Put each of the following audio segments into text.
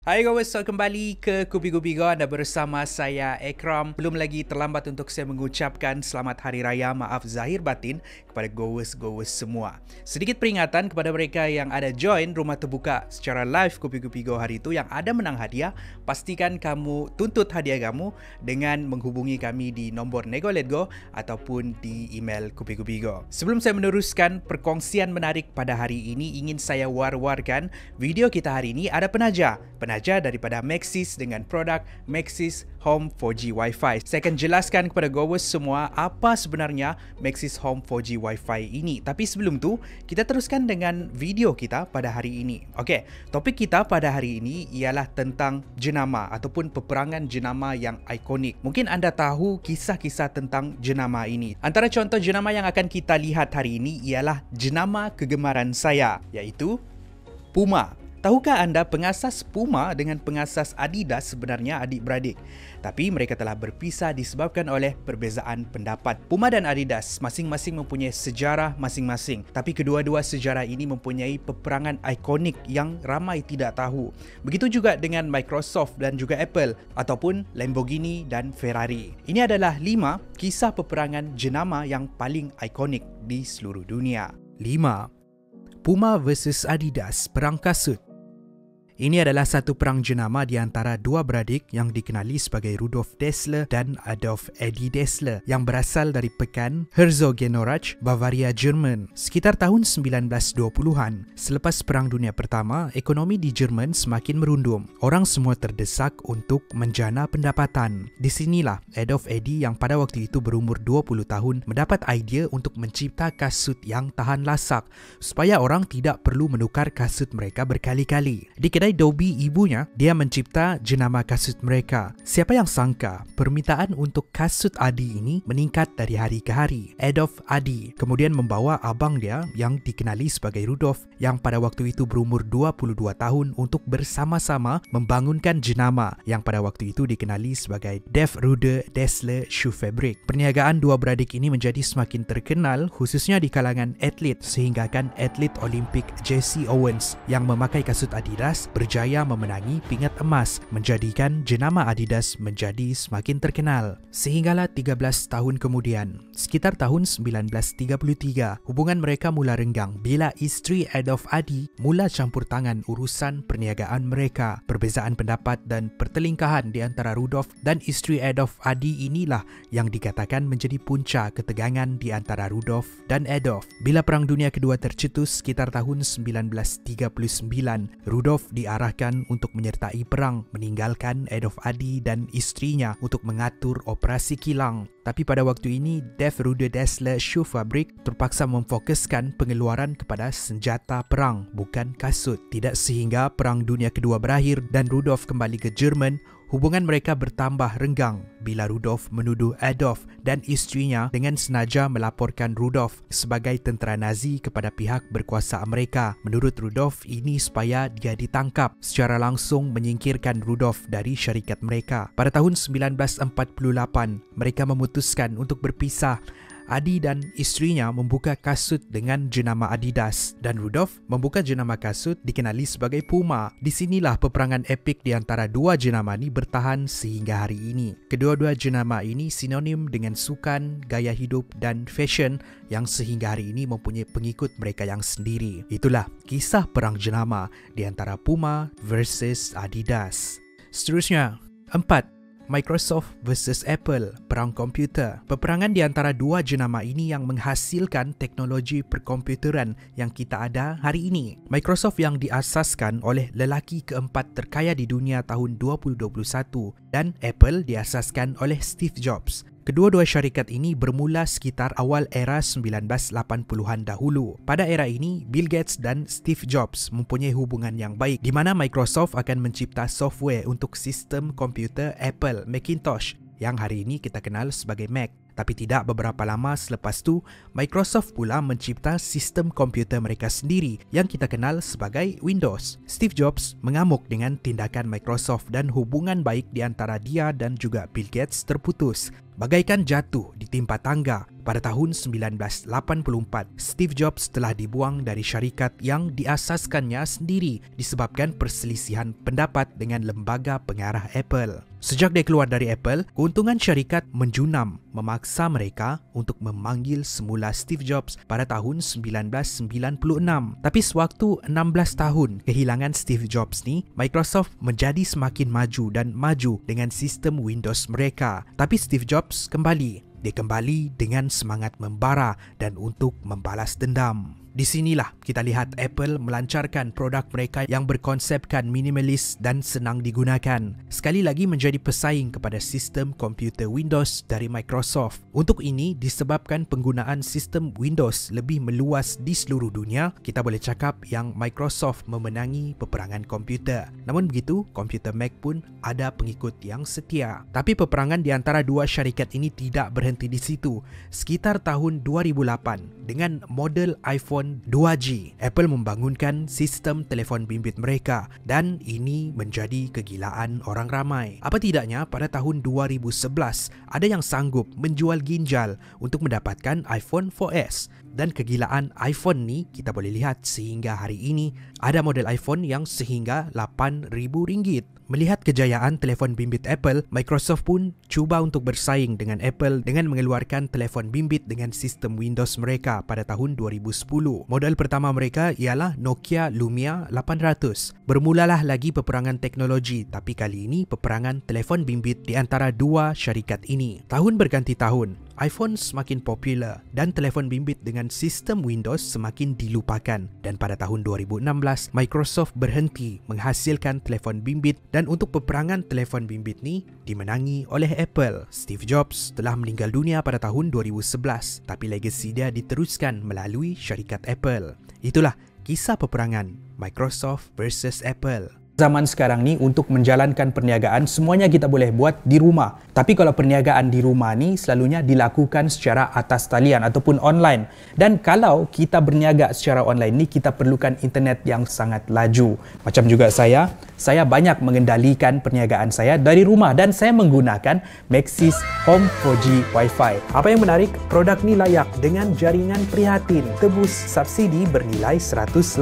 Hai guys, so kembali ke Kupi-Kupi Go. Anda bersama saya Ekram. Belum lagi terlambat untuk saya mengucapkan selamat hari raya maaf zahir batin kepada goers-goers semua. Sedikit peringatan kepada mereka yang ada join rumah terbuka secara live Kupi-Kupi Go hari itu yang ada menang hadiah, pastikan kamu tuntut hadiah kamu dengan menghubungi kami di nombor Nego Let Go ataupun di email Kupi-Kupi Go. Sebelum saya meneruskan perkongsian menarik pada hari ini, ingin saya war-warkan video kita hari ini ada penaja daripada Maxis dengan produk Maxis Home 4G Wi-Fi. Saya akan jelaskan kepada goers semua apa sebenarnya Maxis Home 4G Wi-Fi ini. Tapi sebelum tu, kita teruskan dengan video kita pada hari ini. Okey, topik kita pada hari ini ialah tentang jenama ataupun peperangan jenama yang ikonik. Mungkin anda tahu kisah-kisah tentang jenama ini. Antara contoh jenama yang akan kita lihat hari ini ialah jenama kegemaran saya, iaitu Puma. Tahukah anda pengasas Puma dengan pengasas Adidas sebenarnya adik-beradik? Tapi mereka telah berpisah disebabkan oleh perbezaan pendapat. Puma dan Adidas masing-masing mempunyai sejarah masing-masing. Tapi kedua-dua sejarah ini mempunyai peperangan ikonik yang ramai tidak tahu. Begitu juga dengan Microsoft dan juga Apple ataupun Lamborghini dan Ferrari. Ini adalah 5 kisah peperangan jenama yang paling ikonik di seluruh dunia. 5. Puma versus Adidas, perang kasut. Ini adalah satu perang jenama di antara dua beradik yang dikenali sebagai Rudolf Dassler dan Adolf Eddie Dassler yang berasal dari pekan Herzogenaurach, Bavaria, Jerman. Sekitar tahun 1920-an, selepas Perang Dunia Pertama, ekonomi di Jerman semakin merundum. Orang semua terdesak untuk menjana pendapatan. Di sinilah Adolf Eddie yang pada waktu itu berumur 20 tahun mendapat idea untuk mencipta kasut yang tahan lasak supaya orang tidak perlu menukar kasut mereka berkali-kali. Di kedai Dobby ibunya, dia mencipta jenama kasut mereka. Siapa yang sangka permintaan untuk kasut Adi ini meningkat dari hari ke hari. Adolf Adi kemudian membawa abang dia yang dikenali sebagai Rudolf yang pada waktu itu berumur 22 tahun untuk bersama-sama membangunkan jenama yang pada waktu itu dikenali sebagai Def Rude Dassler Schuhfabrik. Perniagaan dua beradik ini menjadi semakin terkenal khususnya di kalangan atlet sehinggakan atlet Olimpik Jesse Owens yang memakai kasut Adidas berjaya memenangi pingat emas, menjadikan jenama Adidas menjadi semakin terkenal. Sehinggalah 13 tahun kemudian, sekitar tahun 1933, hubungan mereka mula renggang bila isteri Adolf Adi mula campur tangan urusan perniagaan mereka. Perbezaan pendapat dan pertelingkahan di antara Rudolf dan isteri Adolf Adi inilah yang dikatakan menjadi punca ketegangan di antara Rudolf dan Adolf. Bila Perang Dunia Kedua tercetus sekitar tahun 1939, Rudolf diarahkan untuk menyertai perang, meninggalkan Adolf Adi dan istrinya untuk mengatur operasi kilang. Tapi pada waktu ini, Def Rude Dassler Schuhfabrik terpaksa memfokuskan pengeluaran kepada senjata perang, bukan kasut. Tidak sehingga Perang Dunia Kedua berakhir dan Rudolf kembali ke Jerman, hubungan mereka bertambah renggang bila Rudolf menuduh Adolf dan istrinya dengan senaja melaporkan Rudolf sebagai tentera Nazi kepada pihak berkuasa Amerika. Menurut Rudolf, ini supaya dia ditangkap, secara langsung menyingkirkan Rudolf dari syarikat mereka. Pada tahun 1948, mereka memutuskan untuk berpisah. Adi dan istrinya membuka kasut dengan jenama Adidas dan Rudolf membuka jenama kasut dikenali sebagai Puma. Di sinilah peperangan epik di antara dua jenama ini bertahan sehingga hari ini. Kedua-dua jenama ini sinonim dengan sukan, gaya hidup dan fashion yang sehingga hari ini mempunyai pengikut mereka yang sendiri. Itulah kisah perang jenama di antara Puma versus Adidas. Seterusnya, 4. Microsoft versus Apple, perang komputer. Peperangan di antara dua jenama ini yang menghasilkan teknologi perkomputeran yang kita ada hari ini. Microsoft yang diasaskan oleh lelaki keempat terkaya di dunia tahun 2021 dan Apple diasaskan oleh Steve Jobs. Kedua-dua syarikat ini bermula sekitar awal era 1980-an dahulu. Pada era ini, Bill Gates dan Steve Jobs mempunyai hubungan yang baik di mana Microsoft akan mencipta software untuk sistem komputer Apple Macintosh yang hari ini kita kenal sebagai Mac. Tapi tidak beberapa lama selepas tu, Microsoft pula mencipta sistem komputer mereka sendiri yang kita kenal sebagai Windows. Steve Jobs mengamuk dengan tindakan Microsoft dan hubungan baik di antara dia dan juga Bill Gates terputus. bagaikan jatuh ditimpa tangga. Pada tahun 1984, Steve Jobs telah dibuang dari syarikat yang diasaskannya sendiri disebabkan perselisihan pendapat dengan lembaga pengarah Apple. Sejak dia keluar dari Apple, keuntungan syarikat menjunam, memaksa mereka untuk memanggil semula Steve Jobs pada tahun 1996. Tapi sewaktu 16 tahun kehilangan Steve Jobs ni, Microsoft menjadi semakin maju dan maju dengan sistem Windows mereka. Tapi Steve Jobs kembali. Dia kembali dengan semangat membara dan untuk membalas dendam. Di sinilah kita lihat Apple melancarkan produk mereka yang berkonsepkan minimalis dan senang digunakan. Sekali lagi menjadi pesaing kepada sistem komputer Windows dari Microsoft. Untuk ini disebabkan penggunaan sistem Windows lebih meluas di seluruh dunia, kita boleh cakap yang Microsoft memenangi peperangan komputer. Namun begitu, komputer Mac pun ada pengikut yang setia. Tapi peperangan di antara dua syarikat ini tidak berhenti di situ. Sekitar tahun 2008, dengan model iPhone 2G, Apple membangunkan sistem telefon bimbit mereka dan ini menjadi kegilaan orang ramai. Apa tidaknya pada tahun 2011 ada yang sanggup menjual ginjal untuk mendapatkan iPhone 4S. Dan kegilaan iPhone ni kita boleh lihat sehingga hari ini ada model iPhone yang sehingga RM8,000. Melihat kejayaan telefon bimbit Apple, Microsoft pun cuba untuk bersaing dengan Apple dengan mengeluarkan telefon bimbit dengan sistem Windows mereka pada tahun 2010. Model pertama mereka ialah Nokia Lumia 800. Bermulalah lagi peperangan teknologi, tapi kali ini peperangan telefon bimbit di antara dua syarikat ini. Tahun berganti tahun, iPhone semakin popular dan telefon bimbit dengan sistem Windows semakin dilupakan. Dan pada tahun 2016, Microsoft berhenti menghasilkan telefon bimbit dan untuk peperangan telefon bimbit ni dimenangi oleh Apple. Steve Jobs telah meninggal dunia pada tahun 2011, tapi legasi dia diteruskan melalui syarikat Apple. Itulah kisah peperangan Microsoft versus Apple. Zaman sekarang ni untuk menjalankan perniagaan semuanya kita boleh buat di rumah. Tapi kalau perniagaan di rumah ni selalunya dilakukan secara atas talian ataupun online. Dan kalau kita berniaga secara online ni kita perlukan internet yang sangat laju. Macam juga saya banyak mengendalikan perniagaan saya dari rumah dan saya menggunakan Maxis Home 4G Wi-Fi. Apa yang menarik, produk ni layak dengan jaringan prihatin, tebus subsidi bernilai 180.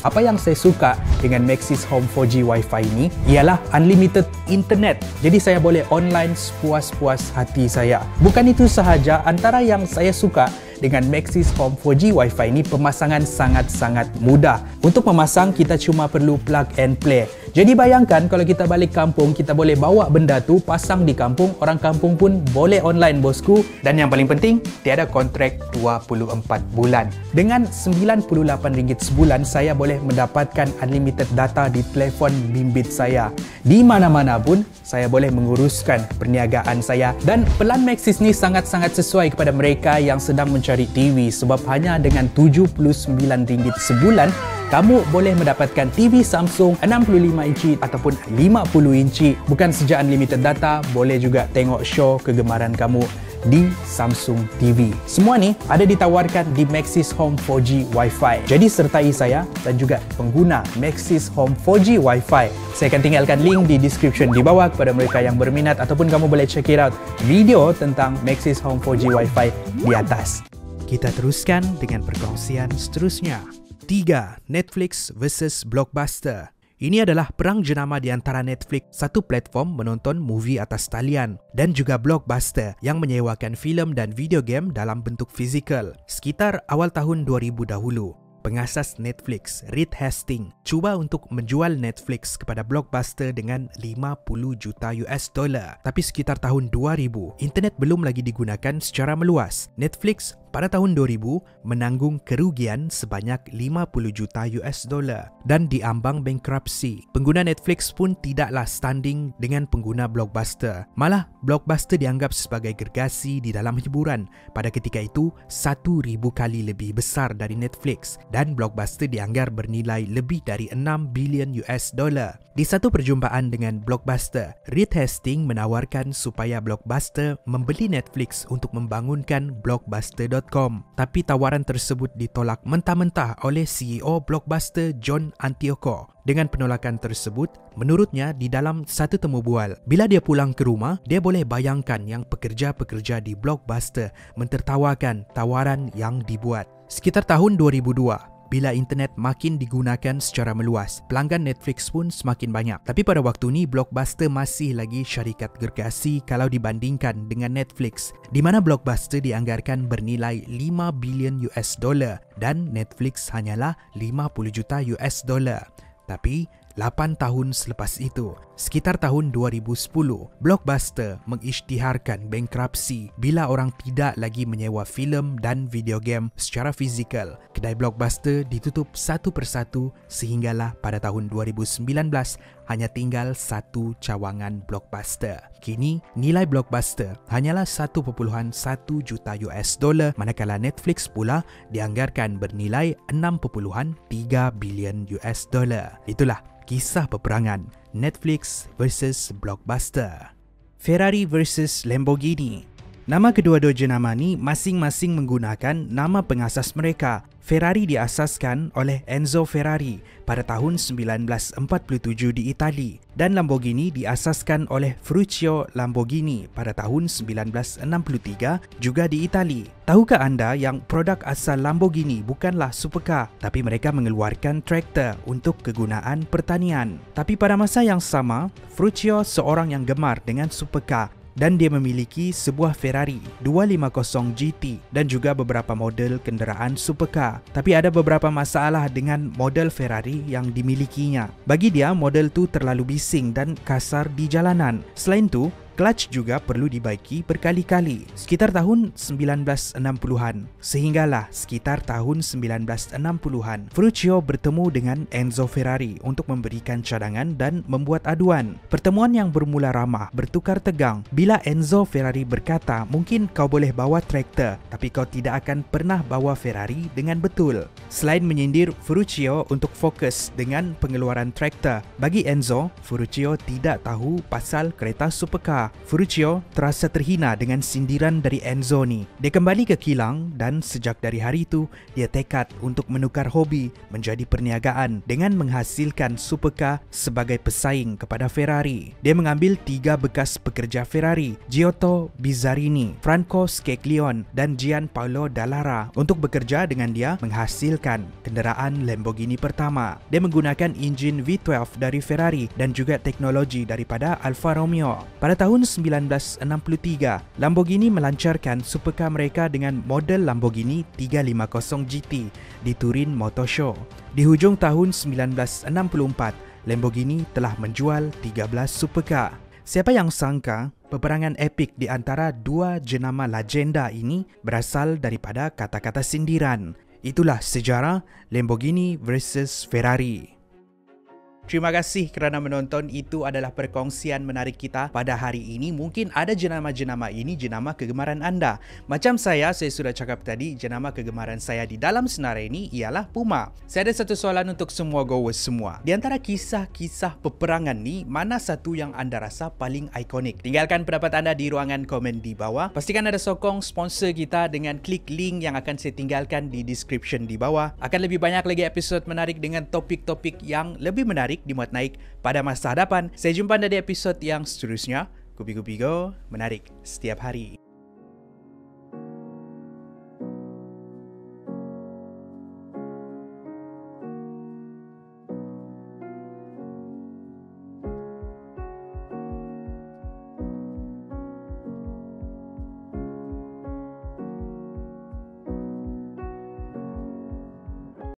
Apa yang saya suka dengan Maxis Home 4G Wi-Fi ini ialah unlimited internet. Jadi saya boleh online sepuas-puas hati saya. Bukan itu sahaja, antara yang saya suka dengan Maxis Home 4G Wi-Fi ini, pemasangan sangat-sangat mudah. Untuk memasang kita cuma perlu plug and play. Jadi bayangkan kalau kita balik kampung, kita boleh bawa benda tu pasang di kampung, orang kampung pun boleh online bosku. Dan yang paling penting, tiada kontrak 24 bulan. Dengan RM98 sebulan, saya boleh mendapatkan unlimited data di telefon bimbit saya. Di mana-mana pun saya boleh menguruskan perniagaan saya. Dan pelan Maxis ni sangat-sangat sesuai kepada mereka yang sedang mencari TV, sebab hanya dengan RM79 sebulan kamu boleh mendapatkan TV Samsung 65 inci ataupun 50 inci. Bukan saja unlimited data, boleh juga tengok show kegemaran kamu di Samsung TV. Semua ni ada ditawarkan di Maxis Home 4G Wi-Fi. Jadi sertai saya dan juga pengguna Maxis Home 4G Wi-Fi. Saya akan tinggalkan link di description di bawah kepada mereka yang berminat ataupun kamu boleh check it out video tentang Maxis Home 4G Wi-Fi di atas. Kita teruskan dengan perkongsian seterusnya. 3. Netflix versus Blockbuster. Ini adalah perang jenama di antara Netflix, satu platform menonton movie atas talian, dan juga Blockbuster yang menyewakan filem dan video game dalam bentuk fizikal. Sekitar awal tahun 2000 dahulu, pengasas Netflix, Reed Hastings, cuba untuk menjual Netflix kepada Blockbuster dengan $50 juta. Tapi sekitar tahun 2000, internet belum lagi digunakan secara meluas. Netflix pada tahun 2000 menanggung kerugian sebanyak $50 juta dan diambang bankruptcy. Pengguna Netflix pun tidaklah standing dengan pengguna Blockbuster. Malah Blockbuster dianggap sebagai gergasi di dalam hiburan. Pada ketika itu 1,000 kali lebih besar dari Netflix dan Blockbuster dianggar bernilai lebih dari $6 bilion. Di satu perjumpaan dengan Blockbuster, Reed Hastings menawarkan supaya Blockbuster membeli Netflix untuk membangunkan Blockbuster.com. blockbuster.com. Tapi tawaran tersebut ditolak mentah-mentah oleh CEO Blockbuster John Antioco. Dengan penolakan tersebut, menurutnya di dalam satu temu bual, bila dia pulang ke rumah, dia boleh bayangkan yang pekerja-pekerja di Blockbuster mentertawakan tawaran yang dibuat. Sekitar tahun 2002, bila internet makin digunakan secara meluas, pelanggan Netflix pun semakin banyak. Tapi pada waktu ni, Blockbuster masih lagi syarikat gergasi kalau dibandingkan dengan Netflix, di mana Blockbuster dianggarkan bernilai 5 bilion US dollar dan Netflix hanyalah 50 juta US dollar. Tapi 8 tahun selepas itu, sekitar tahun 2010, Blockbuster mengisytiharkan bankruptcy bila orang tidak lagi menyewa filem dan video game secara fizikal. Kedai Blockbuster ditutup satu persatu sehinggalah pada tahun 2019 hanya tinggal satu cawangan Blockbuster. Kini, nilai Blockbuster hanyalah 1.1 juta US dollar, manakala Netflix pula dianggarkan bernilai 6.3 bilion US dollar. Itulah kisah peperangan Netflix versus Blockbuster. Ferrari versus Lamborghini. Nama kedua-dua jenama ni masing-masing menggunakan nama pengasas mereka. Ferrari diasaskan oleh Enzo Ferrari pada tahun 1947 di Itali dan Lamborghini diasaskan oleh Ferruccio Lamborghini pada tahun 1963 juga di Itali. Tahukah anda yang produk asal Lamborghini bukanlah supercar, tapi mereka mengeluarkan traktor untuk kegunaan pertanian. Tapi pada masa yang sama, Ferruccio seorang yang gemar dengan supercar dan dia memiliki sebuah Ferrari 250 GT dan juga beberapa model kenderaan supercar. Tapi ada beberapa masalah dengan model Ferrari yang dimilikinya. Bagi dia, model tu terlalu bising dan kasar di jalanan. Selain tu, clutch juga perlu dibaiki berkali-kali. Sekitar tahun 1960-an, sehinggalah sekitar tahun 1960-an, Ferruccio bertemu dengan Enzo Ferrari untuk memberikan cadangan dan membuat aduan. Pertemuan yang bermula ramah bertukar tegang bila Enzo Ferrari berkata, mungkin kau boleh bawa traktor, tapi kau tidak akan pernah bawa Ferrari dengan betul. Selain menyindir Ferruccio untuk fokus dengan pengeluaran traktor, bagi Enzo, Ferruccio tidak tahu pasal kereta supercar. Ferruccio terasa terhina dengan sindiran dari Enzo ni. Dia kembali ke kilang dan sejak dari hari itu, dia tekad untuk menukar hobi menjadi perniagaan dengan menghasilkan supercar sebagai pesaing kepada Ferrari. Dia mengambil 3 bekas pekerja Ferrari, Giotto Bizzarini, Franco Scaglione dan Gianpaolo Dallara untuk bekerja dengan dia menghasilkan kenderaan Lamborghini pertama. Dia menggunakan enjin V12 dari Ferrari dan juga teknologi daripada Alfa Romeo. Pada tahun 1963, Lamborghini melancarkan supercar mereka dengan model Lamborghini 350 GT di Turin Motor Show. Di hujung tahun 1964, Lamborghini telah menjual 13 supercar. Siapa yang sangka peperangan epik di antara dua jenama legenda ini berasal daripada kata-kata sindiran. Itulah sejarah Lamborghini versus Ferrari. Terima kasih kerana menonton. Itu adalah perkongsian menarik kita pada hari ini. Mungkin ada jenama-jenama ini jenama kegemaran anda. Macam saya sudah cakap tadi, jenama kegemaran saya di dalam senarai ini ialah Puma. Saya ada satu soalan untuk semua goers semua. Di antara kisah-kisah peperangan ni, mana satu yang anda rasa paling ikonik? Tinggalkan pendapat anda di ruangan komen di bawah. Pastikan ada sokong sponsor kita dengan klik link yang akan saya tinggalkan di description di bawah. Akan lebih banyak lagi episod menarik dengan topik-topik yang lebih menarik dimuat naik pada masa hadapan. Saya jumpa anda di episod yang seterusnya. Kupi-Kupi Go, menarik setiap hari.